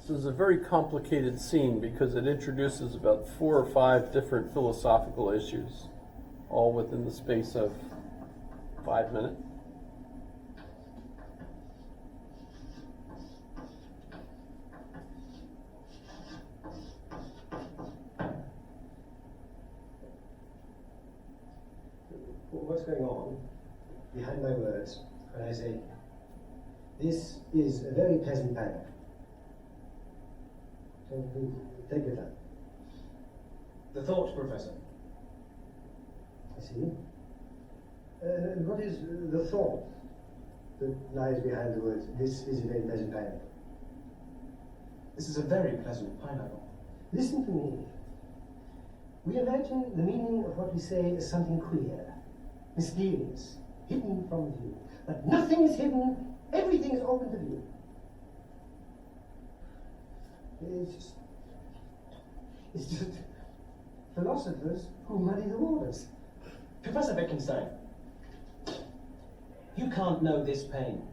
This is a very complicated scene because it introduces about 4 or 5 different philosophical issues, all within the space of 5 minutes. What's going on behind my words when I say, this is a very pleasant manner? So please, take your time. The thought, Professor. I see. What is the thought that lies behind the words, this is a very pleasant pineapple? This is a very pleasant pineapple. Listen to me. We imagine the meaning of what we say as something queer, mysterious, hidden from view. But nothing is hidden, everything is open to view. It's just philosophers who muddy the waters. Professor Wittgenstein, you can't know this pain.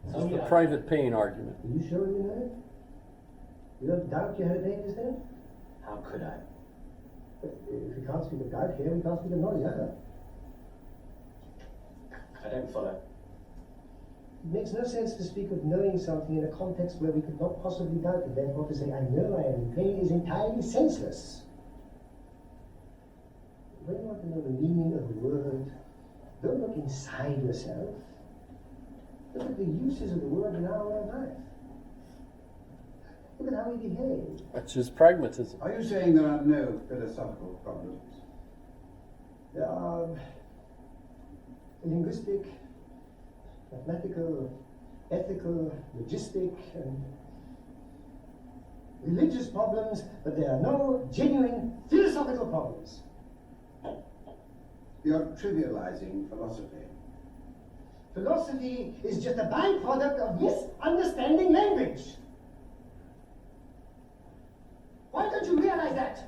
This is the private pain argument. Are you sure you know it? You don't doubt you had a pain just then? How could I? But if we can't speak of doubt here, we can't speak of knowledge either. I don't follow. It makes no sense to speak of knowing something in a context where we could not possibly doubt it. Therefore, to say, I know I am in pain is entirely senseless. When you want to know the meaning of a word, don't look inside yourself. Look at the uses of the word in our way of life. Look at how we behave. Which is pragmatism. Are you saying there are no philosophical problems? There are linguistic, mathematical, ethical, logistic, and religious problems, but there are no genuine philosophical problems. You're trivializing philosophy. Philosophy is just a byproduct of misunderstanding language. Why don't you realize that?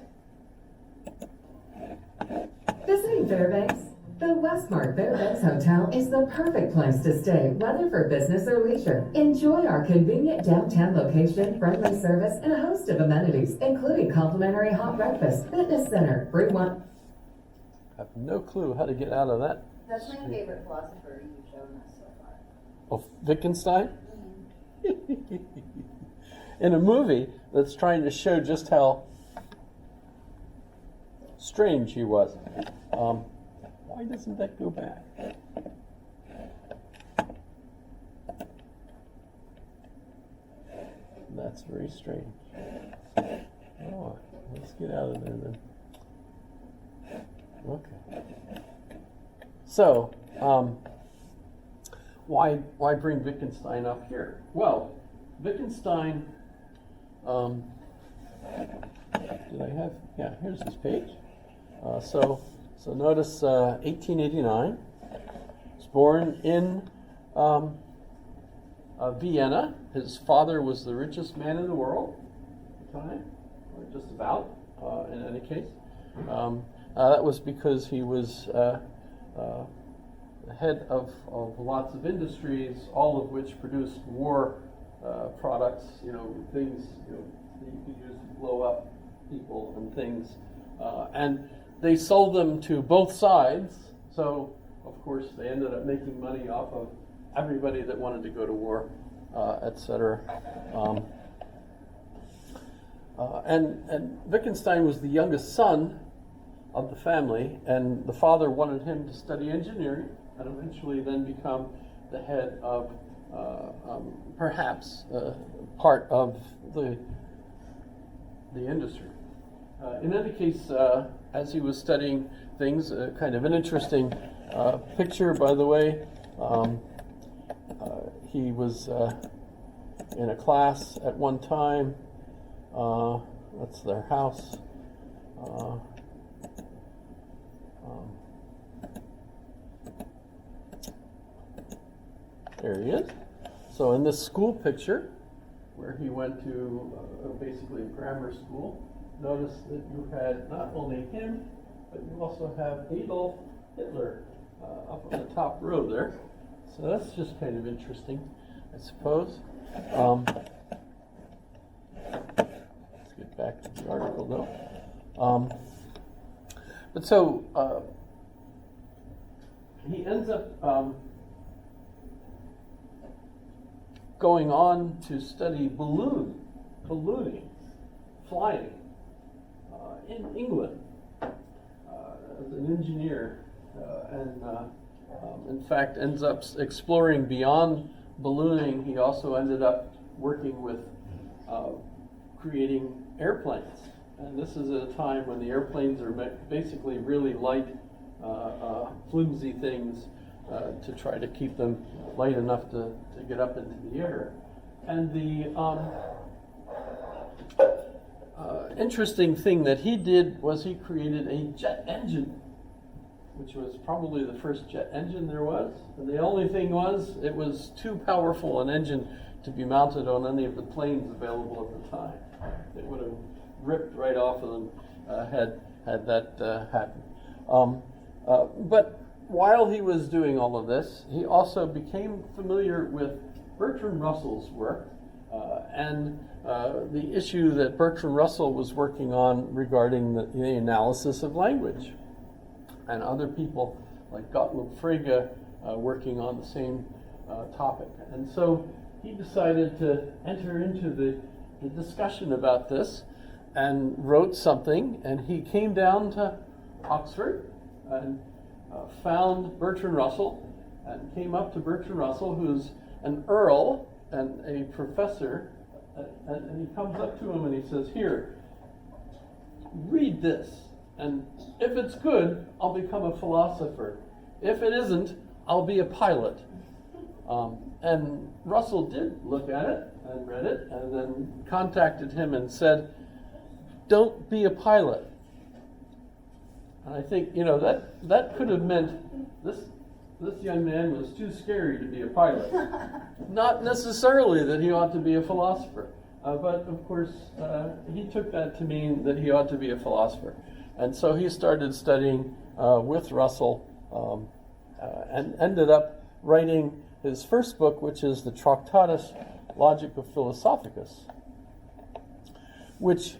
Visiting Fairbanks? The Westmark Fairbanks Hotel is the perfect place to stay, whether for business or leisure. Enjoy our convenient downtown location, friendly service, and a host of amenities, including complimentary hot breakfast, fitness center, free wine. I have no clue how to get out of that. That's my favorite philosopher you've shown us so far. Oh, Wittgenstein? In a movie that's trying to show just how strange he was. Why doesn't that go back? That's very strange. Oh, let's get out of there then. Okay. So, why bring Wittgenstein up here? Well, Wittgenstein, did I have, yeah, here's his page. So notice 1889. He was born in Vienna. His father was the richest man in the world at the time, or just about, in any case. That was because he was the head of lots of industries, all of which produced war products, things that you could use to blow up people and things. And they sold them to both sides, so of course they ended up making money off of everybody that wanted to go to war, etc. And Wittgenstein was the youngest son of the family, and the father wanted him to study engineering and eventually then become the head of perhaps part of the industry. In any case, as he was studying things, kind of an interesting picture, by the way. He was in a class at one time. That's their house. There he is. So in this school picture, where he went to basically grammar school, notice that you had not only him, but you also have Adolf Hitler up on the top row there. So that's just kind of interesting, I suppose. Let's get back to the article though. But so he ends up going on to study ballooning, flying in England as an engineer, and in fact ends up exploring beyond ballooning. He also ended up working with creating airplanes. And this is at a time when the airplanes are basically really light, flimsy things to try to keep them light enough to get up into the air. And the interesting thing that he did was he created a jet engine, which was probably the first jet engine there was. And the only thing was, it was too powerful an engine to be mounted on any of the planes available at the time. It would have ripped right off of them had that happened. But while he was doing all of this, he also became familiar with Bertrand Russell's work and the issue that Bertrand Russell was working on regarding the analysis of language, and other people like Gottlob Frege working on the same topic. And so he decided to enter into the discussion about this and wrote something, and he came down to Oxford and found Bertrand Russell, and came up to Bertrand Russell, who's an earl and a professor, and he comes up to him and he says, "Here, read this, and if it's good, I'll become a philosopher. If it isn't, I'll be a pilot." And Russell did look at it and read it, and then contacted him and said, "Don't be a pilot." And I think, that could have meant this young man was too scary to be a pilot. Not necessarily that he ought to be a philosopher, but of course he took that to mean that he ought to be a philosopher. And so he started studying with Russell and ended up writing his first book, which is the Tractatus Logica Philosophicus, which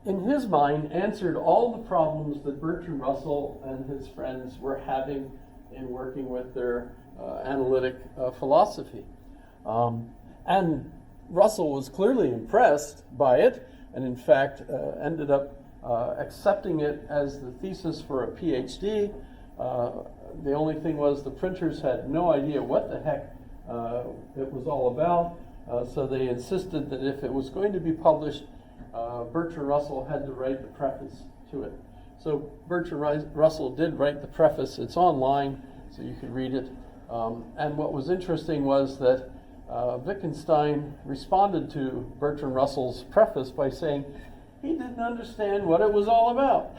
in his mind answered all the problems that Bertrand Russell and his friends were having in working with their analytic philosophy. And Russell was clearly impressed by it, and in fact ended up accepting it as the thesis for a PhD. The only thing was the printers had no idea what the heck it was all about, so they insisted that if it was going to be published, Bertrand Russell had to write the preface to it. So Bertrand Russell did write the preface. It's online, so you could read it. And what was interesting was that Wittgenstein responded to Bertrand Russell's preface by saying he didn't understand what it was all about.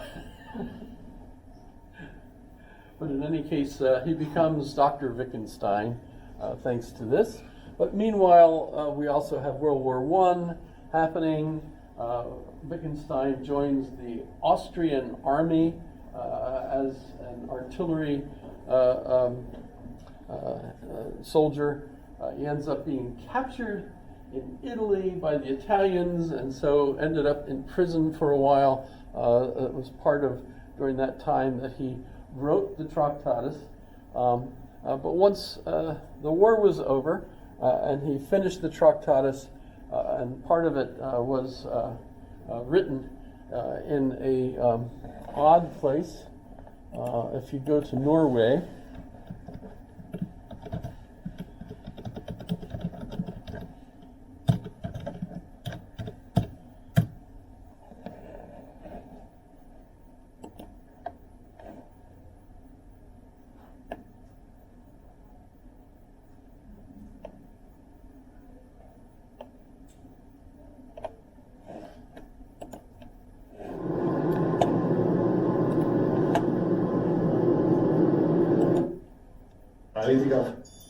But in any case, he becomes Dr. Wittgenstein thanks to this. But meanwhile, we also have World War I happening. Wittgenstein joins the Austrian army as an artillery soldier. He ends up being captured in Italy by the Italians, and so ended up in prison for a while. It was part of, during that time, that he wrote the Tractatus. But once the war was over, and he finished the Tractatus, and part of it was written in a odd place. If you go to Norway,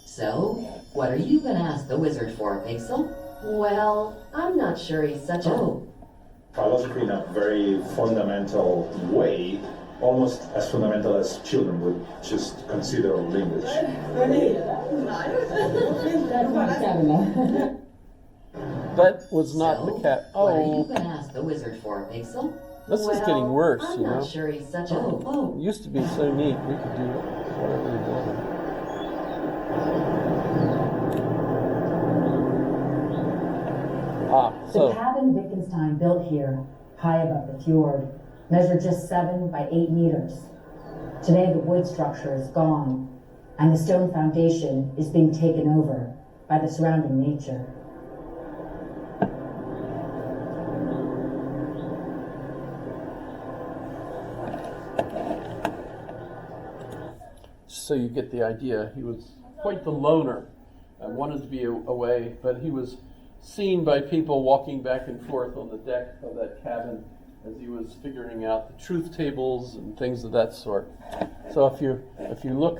So, what are you gonna ask the wizard for, Pixel? Well, I'm not sure he's such Oh, Philosophy in a very fundamental way, almost as fundamental as children would just consider language. That was not So, the cat. what are you Oh, gonna ask the wizard for, Pixel? this is Well, getting worse, I'm you not know. sure he's such a. Oh, It used to be so neat. We could do whatever we wanted. Ah, The so cabin Wittgenstein built here, high above the fjord, measured just 7 by 8 meters. Today the wood structure is gone, and the stone foundation is being taken over by the surrounding nature. so you get the idea. He was quite the loner and wanted to be away, but he was seen by people walking back and forth on the deck of that cabin as he was figuring out the truth tables and things of that sort. So if you look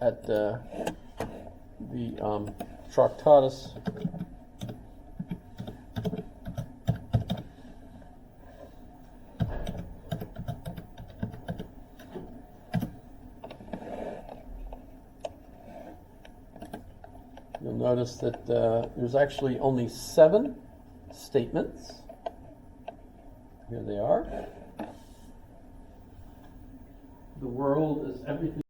at the Tractatus, you'll notice that there's actually only 7 statements. Here they are. The world is everything